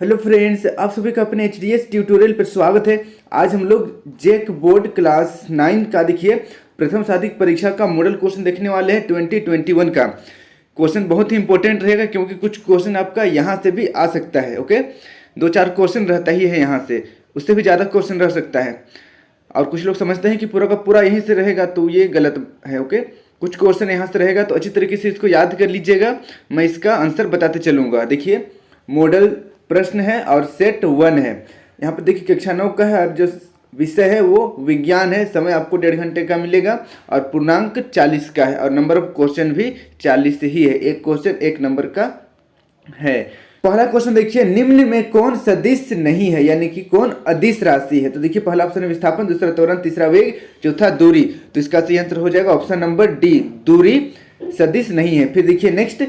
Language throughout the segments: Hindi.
हेलो फ्रेंड्स, आप सभी का अपने एचडीएस ट्यूटोरियल पर स्वागत है। आज हम लोग जेक बोर्ड क्लास 9 का देखिए प्रथम साधिक परीक्षा का मॉडल क्वेश्चन देखने वाले हैं। 2021 का क्वेश्चन बहुत ही इंपॉर्टेंट रहेगा क्योंकि कुछ क्वेश्चन आपका यहाँ से भी आ सकता है। ओके, 2-4 क्वेश्चन रहता ही है यहाँ से, उससे भी ज़्यादा क्वेश्चन रह सकता है। और कुछ लोग समझते हैं कि पूरा का पूरा यहीं से रहेगा, तो ये गलत है। ओके, कुछ क्वेश्चन यहाँ से रहेगा, तो अच्छी तरीके से इसको याद कर लीजिएगा। मैं इसका आंसर बताते चलूँगा। देखिए, मॉडल प्रश्न है और सेट 1 है। यहाँ पर देखिए कक्षा 9 का है और जो विषय है वो विज्ञान है। समय आपको 1.5 घंटे का मिलेगा और पूर्णांक 40 का है और नंबर ऑफ क्वेश्चन भी 40 ही है। एक क्वेश्चन 1 नंबर का है। पहला क्वेश्चन देखिए, निम्न में कौन सदिश नहीं है, यानी कि कौन अदिश राशि है। तो देखिए, पहला ऑप्शन है विस्थापन, दूसरा त्वरण, तीसरा वेग, चौथा दूरी। तो इसका सही आंसर हो जाएगा ऑप्शन नंबर डी, दूरी सदिश नहीं है। फिर देखिए नेक्स्ट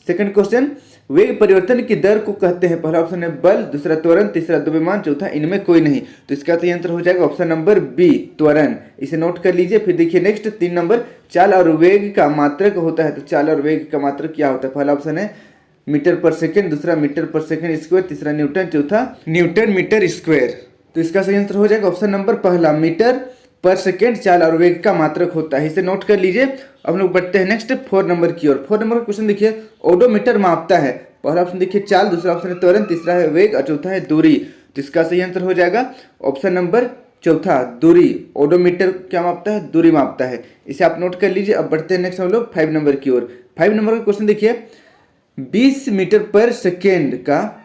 सेकंड क्वेश्चन, वेग परिवर्तन की दर को कहते हैं। पहला ऑप्शन है बल, दूसरा त्वरण, तीसरा द्रव्यमान, चौथा इनमें कोई नहीं। तो इसका सही आंसर हो जाएगा ऑप्शन नंबर बी, त्वरण। इसे नोट कर लीजिए। फिर देखिए नेक्स्ट 3 नंबर, चाल और वेग का मात्रक होता है। तो चाल और वेग का मात्रक क्या होता है। पहला ऑप्शन है मीटर पर सेकेंड, दूसरा मीटर पर सेकेंड स्क्वायर, तीसरा न्यूटन, चौथा न्यूटन मीटर स्क्वायर। तो इसका सही आंसर हो जाएगा ऑप्शन नंबर पहला, मीटर पर सेकेंड चाल और वेग का मात्रक होता है। इसे नोट कर लीजिए। अब हम लोग बढ़ते हैं नेक्स्ट 4 नंबर की ओर। 4 नंबर का क्वेश्चन देखिए, ओडोमीटर मापता है। पहला ऑप्शन देखिए चाल, दूसरा ऑप्शन है त्वरण, तीसरा है वेग और चौथा है दूरी। तो इसका सही आंसर हो जाएगा ऑप्शन नंबर चौथा, दूरी। ओडोमीटर क्या मापता है, दूरी मापता है। इसे आप नोट कर लीजिए। अब बढ़ते हैं नेक्स्ट हम लोग 5 नंबर की ओर। 5 नंबर का क्वेश्चन देखिए, 20 मीटर पर सेकेंड का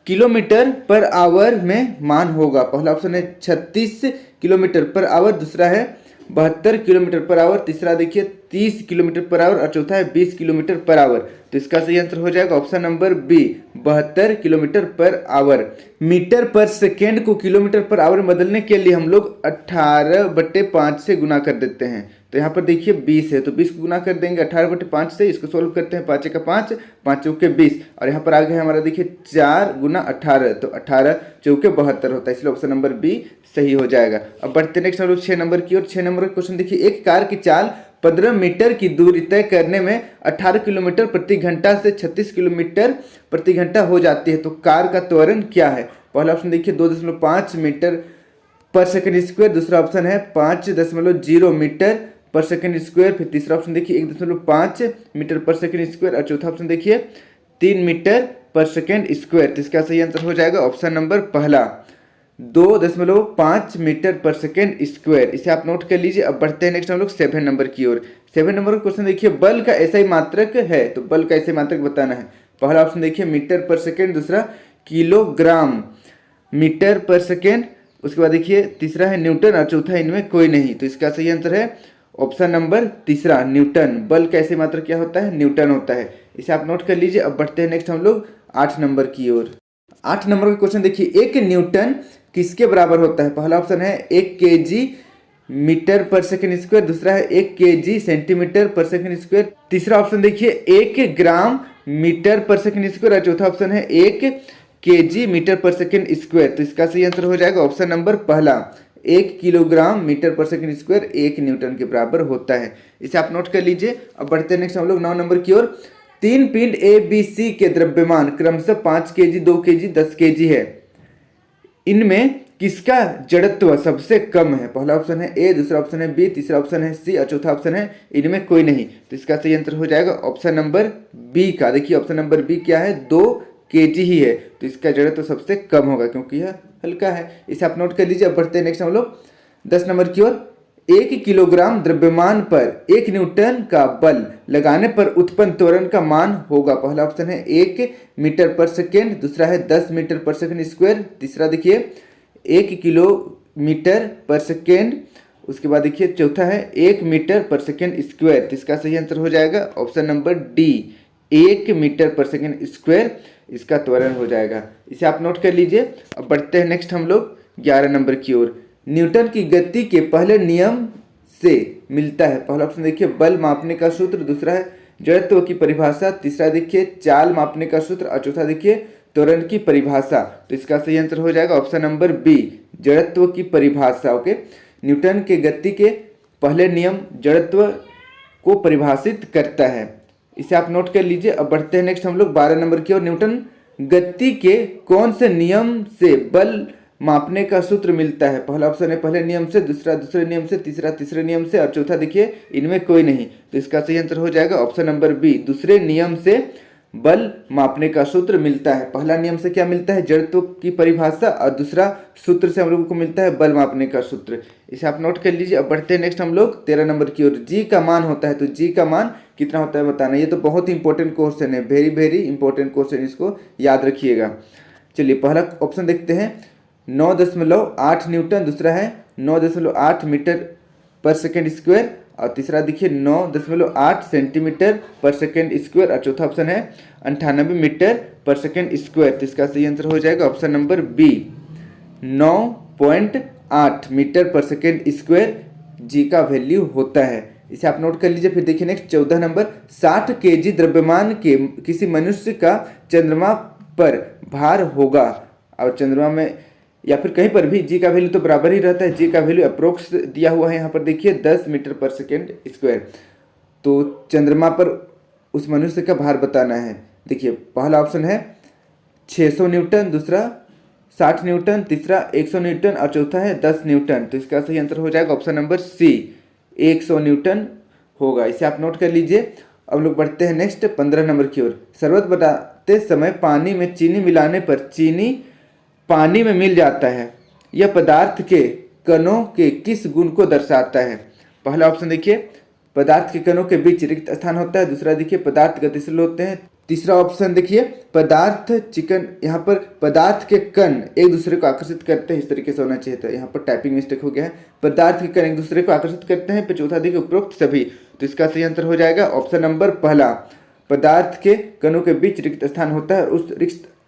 किलोमीटर पर आवर में मान होगा। पहला ऑप्शन है 36 किलोमीटर पर आवर, दूसरा है 72 किलोमीटर पर आवर, तीसरा देखिए 30 किलोमीटर पर आवर और चौथा है 20 किलोमीटर पर आवर। तो इसका सही आंसर हो जाएगा option number B, 72 kilometre per hour. Metre per second को किलोमीटर पर आवर में बदलने के लिए हम लोग 18/5 से गुना कर देते हैं। तो यहाँ पर देखिए 20 है, तो 20 को गुना कर देंगे 18/5 से। इसको सोल्व करते हैं, 5 का 5, 5 चौके 20 और यहाँ पर आगे है हमारा देखिए 4 गुना 18, तो 18 चौके 72 होता है। इसलिए ऑप्शन नंबर बी सही हो जाएगा। अब बढ़ते नेक्स्ट हम लोग 6 नंबर की ओर। 6 नंबर का क्वेश्चन देखिए, एक कार की चाल 15 मीटर की दूरी तय करने में 18 किलोमीटर प्रति घंटा से 36 किलोमीटर प्रति घंटा हो जाती है। तो कार का त्वरण क्या है। पहला ऑप्शन देखिए 2.5 मीटर पर सेकेंड स्क्वायर, दूसरा ऑप्शन है 5.0 मीटर पर सेकेंड स्क्वायर, फिर तीसरा ऑप्शन देखिए 1.5 मीटर पर सेकेंड स्क्वायर और चौथा ऑप्शन देखिए 3 मीटर पर सेकेंड स्क्वायर। तो इसका सही आंसर हो जाएगा ऑप्शन नंबर पहला, 2.5 मीटर पर सेकेंड स्क्वायर। इसे आप नोट कर लीजिए। अब बढ़ते हैं नेक्स्ट हम लोग 7 नंबर की ओर। 7 नंबर का क्वेश्चन देखिए, बल का ऐसा ही मात्रक है। तो बल का ऐसे मात्रक बताना है। पहला ऑप्शन देखिए मीटर पर सेकेंड, दूसरा किलोग्राम मीटर पर सेकेंड, उसके बाद देखिए तीसरा है न्यूटन और चौथा इनमें कोई नहीं। तो इसका सही आंसर है ऑप्शन नंबर तीसरा, न्यूटन। बल का ऐसे मात्रक क्या होता है, न्यूटन होता है। इसे आप नोट कर लीजिए। अब बढ़ते हैं नेक्स्ट हम लोग 8 नंबर की ओर। 8 नंबर का क्वेश्चन देखिए, 1 न्यूटन किसके बराबर होता है। पहला ऑप्शन है 1 kg metre per second square, दूसरा है 1 kg सेंटीमीटर पर सेकेंड स्क्वायर, तीसरा ऑप्शन देखिए 1 ग्राम मीटर पर सेकेंड स्क्वायर और चौथा ऑप्शन है 1 kg metre per second square. तो इसका सही आंसर हो जाएगा ऑप्शन नंबर पहला, 1 kilogram metre per second square 1 Newton के बराबर होता है। इसे आप नोट कर लीजिए। अब बढ़ते हैं नेक्स्ट हम लोग 9 नंबर की ओर। 3 पिंड ए बी सी के द्रव्यमान क्रमशः 5 kg, 2 kg, 10 kg है। इनमें किसका जड़त्व सबसे कम है। पहला ऑप्शन है ए, दूसरा ऑप्शन है बी, तीसरा ऑप्शन है सी और चौथा ऑप्शन है इनमें कोई नहीं। तो इसका सही आंसर हो जाएगा ऑप्शन नंबर बी का। देखिए ऑप्शन नंबर बी क्या है, 2 kg ही है। तो इसका जड़त्व सबसे कम होगा क्योंकि यह हल्का है। इसे आप नोट कर लीजिए। अब बढ़ते हैं नेक्स्ट हम लोग 10 नंबर की ओर। 1 किलोग्राम द्रव्यमान पर 1 न्यूटन का बल लगाने पर उत्पन्न त्वरण का मान होगा। पहला ऑप्शन है 1 मीटर पर सेकेंड, दूसरा है 10 मीटर पर सेकेंड स्क्वायर, तीसरा देखिए 1 किलोमीटर पर सेकेंड, उसके बाद देखिए चौथा है 1 मीटर पर सेकेंड स्क्वायर। तो इसका सही आंसर हो जाएगा option number D, 1 metre per second square इसका त्वरण हो जाएगा। इसे आप नोट कर लीजिए। अब बढ़ते हैं नेक्स्ट हम लोग 11 नंबर की ओर। न्यूटन की गति के पहले नियम से मिलता है। पहला ऑप्शन देखिए बल मापने का सूत्र, दूसरा है जड़त्व की परिभाषा, तीसरा देखिए चाल मापने का सूत्र और चौथा देखिए त्वरण की परिभाषा। तो इसका सही आंसर हो जाएगा ऑप्शन नंबर बी, जड़त्व की परिभाषा। ओके, न्यूटन के गति के पहले नियम जड़त्व को परिभाषित करता है। इसे आप नोट कर लीजिए। अब बढ़ते हैं नेक्स्ट हम लोग 12 नंबर की ओर। न्यूटन गति के कौन से नियम से बल मापने का सूत्र मिलता है? पहला ऑप्शन है पहले नियम से, दूसरा दूसरे नियम से, तीसरा तीसरे नियम से और चौथा देखिए इनमें कोई नहीं। तो इसका सही आंसर हो जाएगा ऑप्शन नंबर बी, दूसरे नियम से बल मापने का सूत्र मिलता है। पहला नियम से क्या मिलता है? जड़त्व की परिभाषा, और दूसरा सूत्र से हम लोगों को मिलता है बल मापने का सूत्र। इसे आप नोट कर लीजिए। अब बढ़ते हैं नेक्स्ट हम लोग 13 नंबर की ओर। जी का मान होता है, तो जी का मान कितना होता है बताना। ये तो बहुत ही इंपॉर्टेंट क्वेश्चन है, वेरी वेरी इंपॉर्टेंट क्वेश्चन, इसको याद रखिएगा। चलिए पहला ऑप्शन देखते हैं, 9.8 न्यूटन, दूसरा है 9.8 मीटर पर सेकेंड स्क्वायर, और तीसरा देखिए 9.8 सेंटीमीटर पर सेकेंड स्क्वायर, और चौथा ऑप्शन है 98 मीटर पर सेकेंड स्क्वायर। तो इसका सही आंसर हो जाएगा option number B, 9.8 metre per second square जी का वैल्यू होता है। इसे आप नोट कर लीजिए। फिर देखिए नेक्स्ट 14 नंबर, 60 केजी द्रव्यमान के किसी मनुष्य का चंद्रमा पर भार होगा, और चंद्रमा में या फिर कहीं पर भी जी का वैल्यू तो बराबर ही रहता है। जी का वैल्यू अप्रोक्स दिया हुआ है यहाँ पर देखिए 10 मीटर पर सेकेंड स्क्वायर। तो चंद्रमा पर उस मनुष्य का भार बताना है। देखिए पहला ऑप्शन है 600 न्यूटन, दूसरा 60 न्यूटन, तीसरा 100 न्यूटन और चौथा है 10 न्यूटन। तो इसका सही आंसर हो जाएगा ऑप्शन नंबर सी, 100 न्यूटन होगा। इसे आप नोट कर लीजिए। अब लोग बढ़ते हैं नेक्स्ट 15 नंबर की ओर। शरबत बनाते समय पानी में चीनी मिलाने पर चीनी पानी में मिल जाता है, यह पदार्थ के कणों के किस गुण को दर्शाता है? पहला ऑप्शन देखिए, पदार्थ के कणों के बीच रिक्त स्थान होता है, दूसरा देखिए पदार्थ गतिशील होते हैं, तीसरा ऑप्शन देखिए पदार्थ चिकन, यहाँ पर पदार्थ के कण एक दूसरे को आकर्षित करते हैं, इस तरीके से होना चाहिए था, यहाँ पर टाइपिंग मिस्टेक हो गया है। पदार्थ के कण एक दूसरे को आकर्षित करते हैं, फिर चौथा देखिए उपरोक्त सभी। तो इसका सही आंसर हो जाएगा ऑप्शन नंबर पहला, पदार्थ के कणों के बीच रिक्त स्थान होता है, उस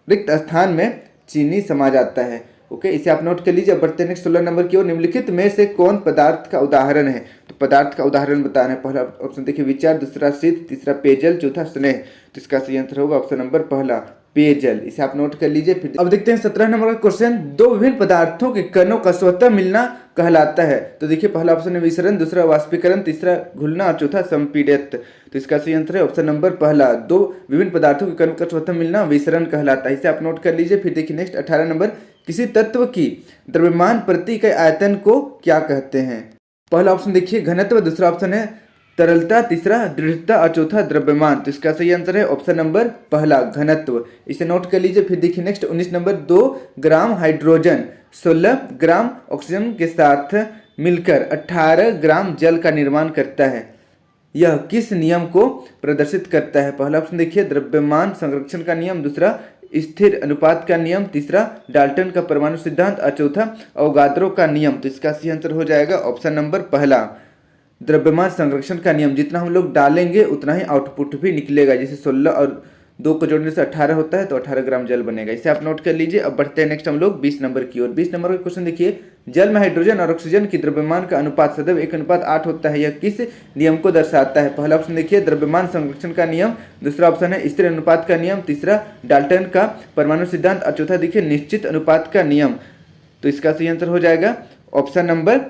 रिक्त स्थान में चीनी समा जाता है। ओके, इसे आप नोट कर लीजिए। बढ़ते हैं नेक्स्ट 16 नंबर की ओर। निम्नलिखित में से कौन पदार्थ का उदाहरण है? तो पदार्थ का उदाहरण बताना है। पहला ऑप्शन देखिए विचार, दूसरा शीत, तीसरा पेयजल, चौथा स्नेह। तो इसका सही आंसर होगा ऑप्शन नंबर पहला, पेयजल। इसे आप नोट कर लीजिए। फिर अब देखते हैं 17 नंबर का क्वेश्चन, दो विभिन्न पदार्थों के कणों का स्वतः मिलना कहलाता है। तो देखिए पहला ऑप्शन है विसरण, दूसरा वाष्पीकरण, तीसरा घुलना और चौथा संपीड़ित। तो इसका सही आंसर है ऑप्शन नंबर पहला, दो विभिन्न पदार्थों के कणों का स्वतः मिलना विसरण कहलाता है। इसे आप नोट कर लीजिए। फिर देखिए नेक्स्ट 18 नंबर, किसी तत्व की द्रव्यमान प्रति इकाई आयतन को क्या कहते हैं? पहला ऑप्शन देखिए घनत्व, दूसरा ऑप्शन है तरलता, तीसरा दृढ़ता और चौथा द्रव्यमान। तो इसका सही आंसर है ऑप्शन नंबर पहला, घनत्व। इसे नोट कर लीजिए। फिर देखिए next 19 number, 2 gram hydrogen 16 gram oxygen के साथ मिलकर 18 ग्राम जल का निर्माण करता है, यह किस नियम को प्रदर्शित करता है? पहला ऑप्शन देखिए द्रव्यमान संरक्षण का नियम, दूसरा स्थिर अनुपात का नियम, तीसरा डाल्टन का परमाणु सिद्धांत और चौथा अवोगाद्रो का नियम। तो इसका सही आंसर हो जाएगा ऑप्शन नंबर पहला, द्रव्यमान संरक्षण का नियम। जितना हम लोग डालेंगे उतना ही आउटपुट भी निकलेगा। जैसे 16 और 2 को जोड़ने से 18 होता है, तो 18 ग्राम जल बनेगा। इसे आप नोट कर लीजिए। अब बढ़ते हैं नेक्स्ट हम लोग 20 नंबर की ओर। 20 नंबर का क्वेश्चन देखिए, जल में हाइड्रोजन और ऑक्सीजन की द्रव्यमान का अनुपात सदैव 1:8 होता है, यह किस नियम को दर्शाता है? पहला ऑप्शन देखिए द्रव्यमान संरक्षण का नियम, दूसरा ऑप्शन है स्थिर अनुपात का नियम, तीसरा डाल्टन का परमाणु सिद्धांत और चौथा देखिए निश्चित अनुपात का नियम। तो इसका सही आंसर हो जाएगा ऑप्शन नंबर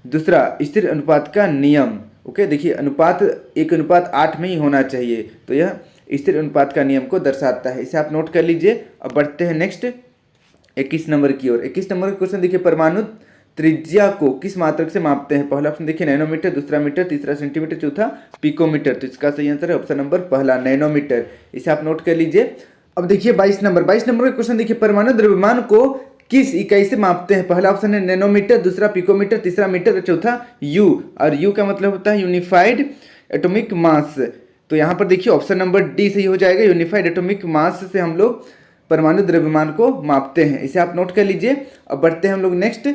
दूसरा, स्थिर अनुपात का नियम। ओके, देखिए अनुपात 1:8 में ही होना चाहिए, तो यह स्थिर अनुपात का नियम को दर्शाता है। इसे आप नोट कर लीजिए। अब बढ़ते हैं नेक्स्ट 21 नंबर की ओर। 21 नंबर का क्वेश्चन देखिए, परमाणु त्रिज्या को किस मात्रक से मापते हैं? पहला ऑप्शन देखिए नैनोमीटर, दूसरा मीटर, तीसरा सेंटीमीटर, चौथा पिकोमीटर। तो इसका सही आंसर है ऑप्शन नंबर पहला, नैनोमीटर। इसे आप नोट कर लीजिए। अब देखिए 22 नंबर का क्वेश्चन देखिए, परमाणु द्रव्यमान को किस इकाई से मापते हैं? पहला ऑप्शन है नैनोमीटर, दूसरा पिकोमीटर, तीसरा मीटर और चौथा यू। और यू का मतलब होता है यूनिफाइड एटॉमिक मास। तो यहाँ पर देखिए ऑप्शन नंबर डी सही हो जाएगा, यूनिफाइड एटॉमिक मास से हम लोग परमाणु द्रव्यमान को मापते हैं। इसे आप नोट कर लीजिए। अब बढ़ते हैं हम लोग नेक्स्ट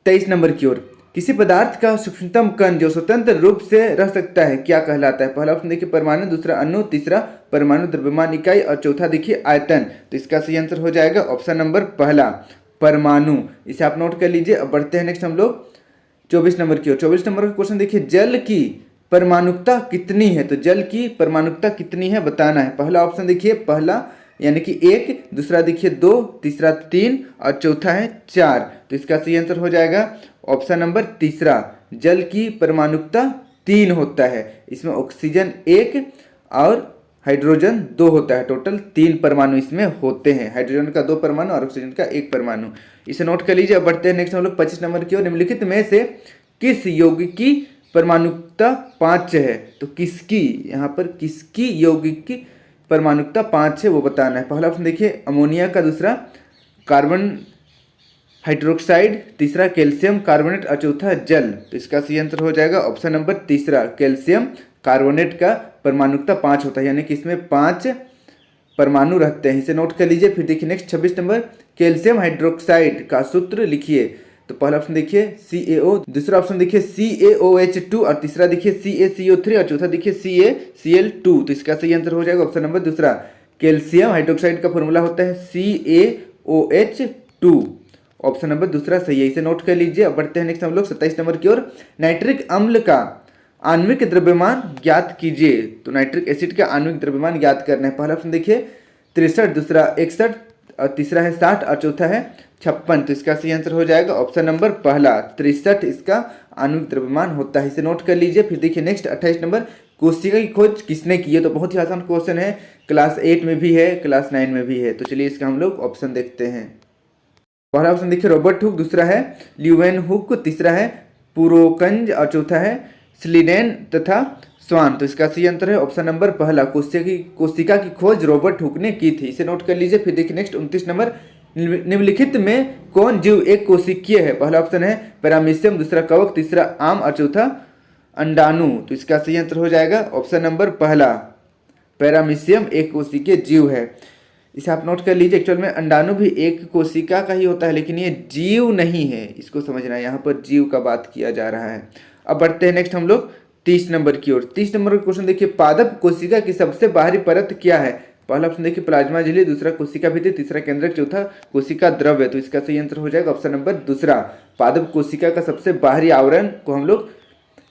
23 नंबर की ओर। किसी पदार्थ का सूक्ष्मतम कण जो स्वतंत्र रूप से रह सकता है क्या कहलाता है? पहला ऑप्शन देखिए परमाणु, दूसरा अणु, तीसरा परमाणु द्रव्यमान इकाई और चौथा देखिए आयतन। तो इसका सही आंसर हो जाएगा ऑप्शन नंबर पहला, परमाणु। इसे आप नोट कर लीजिए। अब बढ़ते हैं नेक्स्ट हम लोग 24 नंबर की ओर। 24 नंबर का क्वेश्चन देखिए, जल की परमाणुकता कितनी है? तो जल की परमाणुकता कितनी है बताना है। पहला ऑप्शन देखिए पहला यानी कि 1, दूसरा देखिए 2, तीसरा 3 और चौथा है 4। तो इसका सही आंसर हो जाएगा ऑप्शन नंबर तीसरा, जल की परमाणुकता 3 होता है। इसमें ऑक्सीजन 1 और हाइड्रोजन 2 होता है। टोटल 3 परमाणु इसमें होते हैं, हाइड्रोजन का 2 परमाणु और ऑक्सीजन का 1 परमाणु। इसे नोट कर लीजिए। अब बढ़ते हैं नेक्स्ट हम लोग 25 नंबर की ओर। निम्नलिखित में से किस यौगिक की परमाणुकता 5 है? तो किसकी, यहाँ पर किसकी यौगिक की परमाणुकता 5 है वो बताना है। पहला ऑप्शन देखिए अमोनिया का, दूसरा कार्बन हाइड्रोक्साइड, तीसरा कैल्शियम कार्बोनेट और चौथा जल। तो इसका सही आंसर हो जाएगा ऑप्शन नंबर तीसरा, कैल्शियम कार्बोनेट का परमाणुकता 5 होता है, यानी कि इसमें 5 परमाणु रहते हैं। इसे नोट कर लीजिए। फिर देखिए नेक्स्ट 26 नंबर, कैल्शियम हाइड्रोक्साइड का सूत्र लिखिए। तो पहला ऑप्शन देखिए CaO, दूसरा ऑप्शन देखिए CaOH2 और तीसरा देखिए CaCO3 और चौथा देखिए CaCl2। तो इसका सही आंसर हो जाएगा ऑप्शन नंबर दूसरा, कैल्शियम हाइड्रोक्साइड का फॉर्मूला होता है CaOH2। ऑप्शन नंबर दूसरा सही है, इसे नोट कर लीजिए। अब बढ़ते हैं नेक्स्ट हम लोग 27 नंबर की ओर। नाइट्रिक अम्ल का आणविक द्रव्यमान ज्ञात कीजिए। तो नाइट्रिक एसिड का आणविक द्रव्यमान ज्ञात करना है। पहला ऑप्शन देखिए 63, दूसरा 61 और तीसरा है 60 और चौथा है 56। तो इसका सही आंसर हो जाएगा ऑप्शन नंबर पहला, 63 इसका आणविक द्रव्यमान होता है। इसे नोट कर लीजिए। फिर देखिए नेक्स्ट 28 नंबर, कोशिका की खोज किसने की है? तो बहुत ही आसान क्वेश्चन है, क्लास 8 में भी है, क्लास 9 में भी है। तो चलिए इसका हम लोग ऑप्शन देखते हैं। पहला ऑप्शन देखिए रॉबर्ट हुक, दूसरा है ल्यूवेन हुक, तीसरा है पुरोकंज और चौथा है स्लीडेन तथा स्वान। तो इसका सही आंसर है ऑप्शन नंबर पहला, कोशिका की खोज रॉबर्ट हुक ने की थी। इसे नोट कर लीजिए। फिर देखिए नेक्स्ट 29 नंबर, निम्नलिखित में कौन जीव एक कोशिकीय है? पहला ऑप्शन है पैरामीशियम, दूसरा कवक, तीसरा आम और चौथा अंडाणु। तो इसका सही आंसर हो जाएगा ऑप्शन नंबर पहला, पैरामीशियम एक कोशिकीय जीव है। इसे आप नोट कर लीजिए। एक्चुअल में अंडाणु भी एक कोशिका का ही होता है, लेकिन ये जीव नहीं है, इसको समझना है, यहाँ पर जीव का बात किया जा रहा है। अब बढ़ते हैं नेक्स्ट हम लोग 30 नंबर की ओर। 30 नंबर का क्वेश्चन देखिए, पादप कोशिका की सबसे बाहरी परत क्या है? पहला ऑप्शन देखिए प्लाज्मा झिल्ली, दूसरा कोशिका भित्ति, तीसरा केंद्रक, चौथा कोशिका द्रव्य। तो इसका सही आंसर हो जाएगा ऑप्शन नंबर दूसरा, पादप कोशिका का सबसे बाहरी आवरण को हम लोग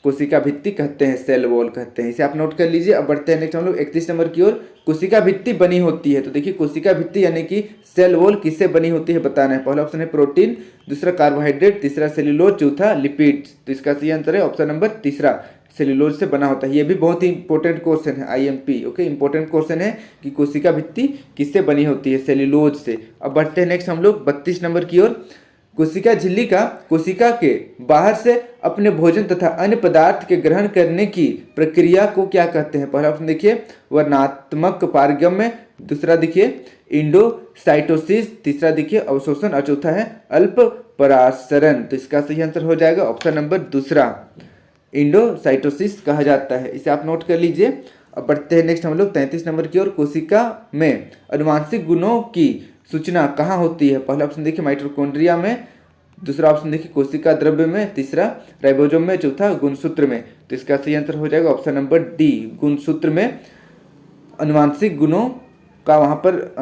कोशिका भित्ति कहते हैं, सेल वॉल कहते हैं। इसे आप नोट कर लीजिए। अब बढ़ते हैं नेक्स्ट हम लोग 31 नंबर की ओर। कोशिका भित्ति बनी होती है, तो देखिए कोशिका भित्ति यानी कि सेल वॉल किससे बनी होती है बताना है। पहला ऑप्शन है प्रोटीन, दूसरा कार्बोहाइड्रेट, तीसरा सेल्यूलोज, चौथा लिपिड्स। तो इसका सही आंसर है ऑप्शन नंबर तीसरा, सेल्यूलोज से बना होता है। ये भी बहुत ही इंपॉर्टेंट क्वेश्चन है, IMP ओके, इंपॉर्टेंट क्वेश्चन है कि कोशिका भित्ति किससे बनी होती है? सेल्यूलोज से। अब बढ़ते हैं नेक्स्ट हम लोग 32 नंबर की ओर। कोशिका झिल्ली का कोशिका के बाहर से अपने भोजन तथा अन्य पदार्थ के ग्रहण करने की प्रक्रिया को क्या कहते हैं? पहला ऑप्शन देखिए वर्णात्मक पारगम्य, दूसरा देखिए इंडोसाइटोसिस, तीसरा देखिए अवशोषण और चौथा है अल्प परासरण। तो इसका सही आंसर हो जाएगा ऑप्शन नंबर दूसरा, इंडोसाइटोसिस कहा जाता है। इसे आप नोट कर लीजिए। अब बढ़ते हैं नेक्स्ट हम लोग 33 नंबर की ओर। कोशिका में अनुवांशिक गुणों की सूचना कहाँ होती है? पहला ऑप्शन देखिए माइटोकॉन्ड्रिया में, दूसरा ऑप्शन देखिए कोशिका द्रव्य में, तीसरा राइबोसोम में, चौथा गुणसूत्र में। तो इसका सही आंसर हो जाएगा ऑप्शन नंबर डी, गुणसूत्र में अनुवांशिक गुणों का वहाँ पर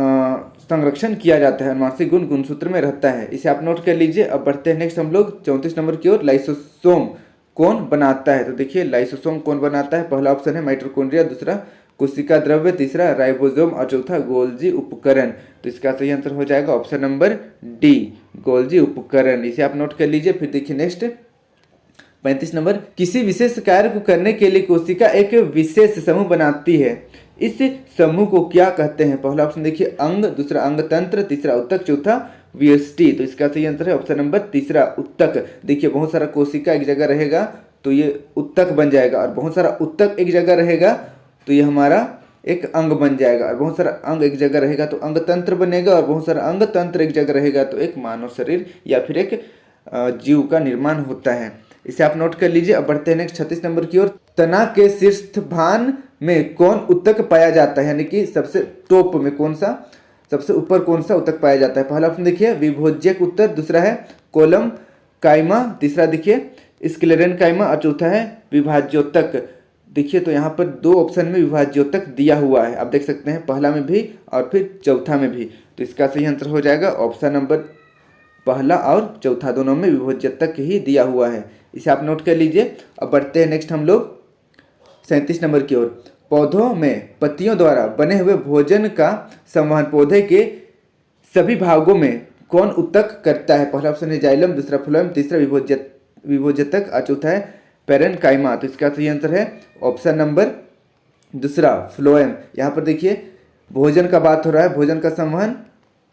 संरक्षण किया जाता है, अनुवांशिक गुण गुणसूत्र में रहता है। इसे आप नोट कर लीजिए। अब बढ़ते हैं नेक्स्ट हम लोग 34 नंबर की ओर। लाइसोसोम कौन बनाता है? तो देखिए लाइसोसोम कौन बनाता है? पहला ऑप्शन है माइटोकॉन्ड्रिया, दूसरा कोशिका द्रव्य, तीसरा राइबोसोम और चौथा गोल्जी उपकरण। तो इसका सही आंसर हो जाएगा ऑप्शन नंबर डी, गोल्जी उपकरण। इसे आप नोट कर लीजिए। फिर देखिए नेक्स्ट 35 नंबर, किसी विशेष कार्य को करने के लिए कोशिका एक विशेष समूह बनाती है, इस समूह को क्या कहते हैं? पहला ऑप्शन देखिए अंग, दूसरा अंग तंत्र, तीसरा उत्तक, चौथा व्यष्टि। तो इसका सही आंसर है ऑप्शन नंबर तीसरा, उत्तक। देखिए बहुत सारा कोशिका एक जगह रहेगा तो ये उत्तक बन जाएगा, और बहुत सारा उत्तक एक जगह रहेगा तो ये हमारा एक अंग बन जाएगा, और बहुत सारा अंग एक जगह रहेगा तो अंग तंत्र बनेगा, और बहुत सारा अंग तंत्र एक जगह रहेगा तो एक मानव शरीर या फिर एक जीव का निर्माण होता है। इसे आप नोट कर लीजिए। अब बढ़ते हैं नेक्स्ट 36 नंबर की ओर। तना के शीर्षभाग में कौन उत्तक पाया जाता है, यानी कि सबसे टॉप में कौन सा, सबसे ऊपर कौन सा उत्तक पाया जाता है? पहला ऑप्शन देखिए विभोज्यक उत्तक, दूसरा है कोलम काइमा, तीसरा देखिए स्क्लेरेनकाइमा और चौथा है विभाज्योतक। देखिए तो यहाँ पर दो ऑप्शन में विभाज्योतक दिया हुआ है, आप देख सकते हैं, पहला में भी और फिर चौथा में भी। तो इसका सही आंसर हो जाएगा ऑप्शन नंबर पहला और चौथा, दोनों में विभोज्योतक ही दिया हुआ है। इसे आप नोट कर लीजिए। अब बढ़ते हैं नेक्स्ट हम लोग 37 नंबर की ओर। पौधों में पत्तियों द्वारा बने हुए भोजन का संवहन पौधे के सभी भागों में कौन उत्तक करता है? पहला ऑप्शन है जाइलम, दूसरा फ्लोएम, तीसरा विभोज्यतक और चौथा है पेरेन्काइमा। तो इसका सही आंसर है ऑप्शन नंबर दूसरा फ्लोएम, यहाँ पर देखिए भोजन का बात हो रहा है, भोजन का संवहन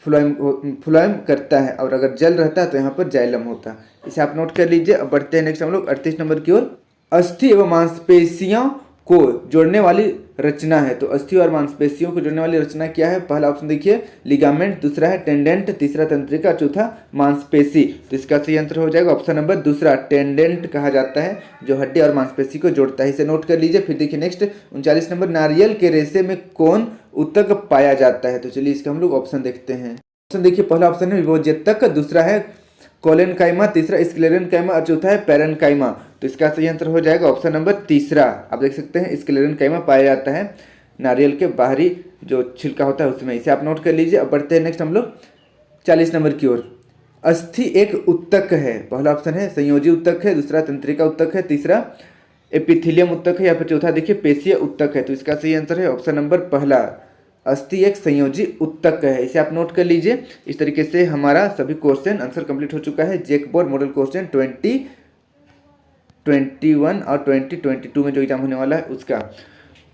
फ्लोएम करता है, और अगर जल रहता है तो यहाँ पर जाइलम होता है। इसे आप नोट कर लीजिए। अब बढ़ते हैं नेक्स्ट हम लोग 38 नंबर की ओर। अस्थि एवं मांसपेशियों को जोड़ने वाली रचना है, तो अस्थि और मांसपेशियों को जोड़ने वाली रचना क्या है? पहला ऑप्शन देखिए लिगामेंट, दूसरा है टेंडेंट, तीसरा तंत्रिका, चौथा मांसपेशी। तो इसका सही आंसर हो जाएगा ऑप्शन नंबर दूसरा, टेंडेंट कहा जाता है, जो हड्डी और मांसपेशी को जोड़ता है। इसे नोट कर लीजिए। फिर देखिए नेक्स्ट 39 नंबर, नारियल के रेशे में कौन ऊतक पाया जाता है? तो चलिए इसका हम लोग ऑप्शन देखते हैं। ऑप्शन देखिए, पहला ऑप्शन है विभोज्यतक, दूसरा है कोलेनकाइमा, तीसरा स्क्लेरेनकाइमा और चौथा है पैरेनकाइमा। तो इसका सही आंसर हो जाएगा ऑप्शन नंबर तीसरा। आप देख सकते हैं स्क्लेरेनकाइमा पाया जाता है नारियल के बाहरी जो छिलका होता है उसमें। इसे आप नोट कर लीजिए। अब बढ़ते हैं नेक्स्ट हम लोग 40 नंबर की ओर। अस्थि एक ऊतक है, पहला ऑप्शन है संयोजी ऊतक है, दूसरा तंत्रिका ऊतक है, तीसरा एपिथेलियम ऊतक है, या फिर चौथा देखिए पेशीय ऊतक है। तो इसका सही आंसर है ऑप्शन नंबर पहला, अस्थि एक संयोजी ऊतक है। इसे आप नोट कर लीजिए। इस तरीके से हमारा सभी क्वेश्चन आंसर कंप्लीट हो चुका है। जेक बोर्ड मॉडल क्वेश्चन 2021 और 2022 में जो एग्जाम होने वाला है उसका।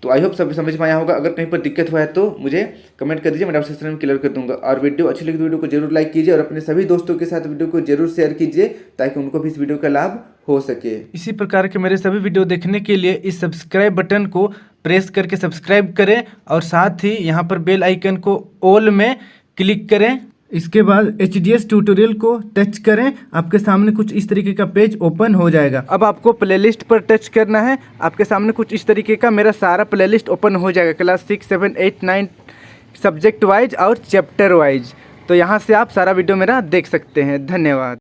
तो आई होप सभी समझ में आया होगा। अगर कहीं पर दिक्कत हुआ है तो मुझे कमेंट कर दीजिए, मैं डाउट सेक्शन में क्लियर कर दूंगा। और वीडियो अच्छी लगी तो वीडियो को जरूर लाइक कीजिए और अपने सभी दोस्तों के साथ वीडियो को जरूर शेयर कीजिए ताकि उनको भी इस वीडियो का लाभ हो सके। इसी प्रकार के मेरे सभी वीडियो देखने के लिए इस सब्सक्राइब बटन को प्रेस करके सब्सक्राइब करें और साथ ही यहाँ पर बेल आइकन को ऑल में क्लिक करें। इसके बाद HDS ट्यूटोरियल को टच करें, आपके सामने कुछ इस तरीके का पेज ओपन हो जाएगा। अब आपको प्लेलिस्ट पर टच करना है, आपके सामने कुछ इस तरीके का मेरा सारा प्लेलिस्ट ओपन हो जाएगा, क्लास 6, 7, 8, 9 सब्जेक्ट वाइज और चैप्टर वाइज। तो यहाँ से आप सारा वीडियो मेरा देख सकते हैं। धन्यवाद।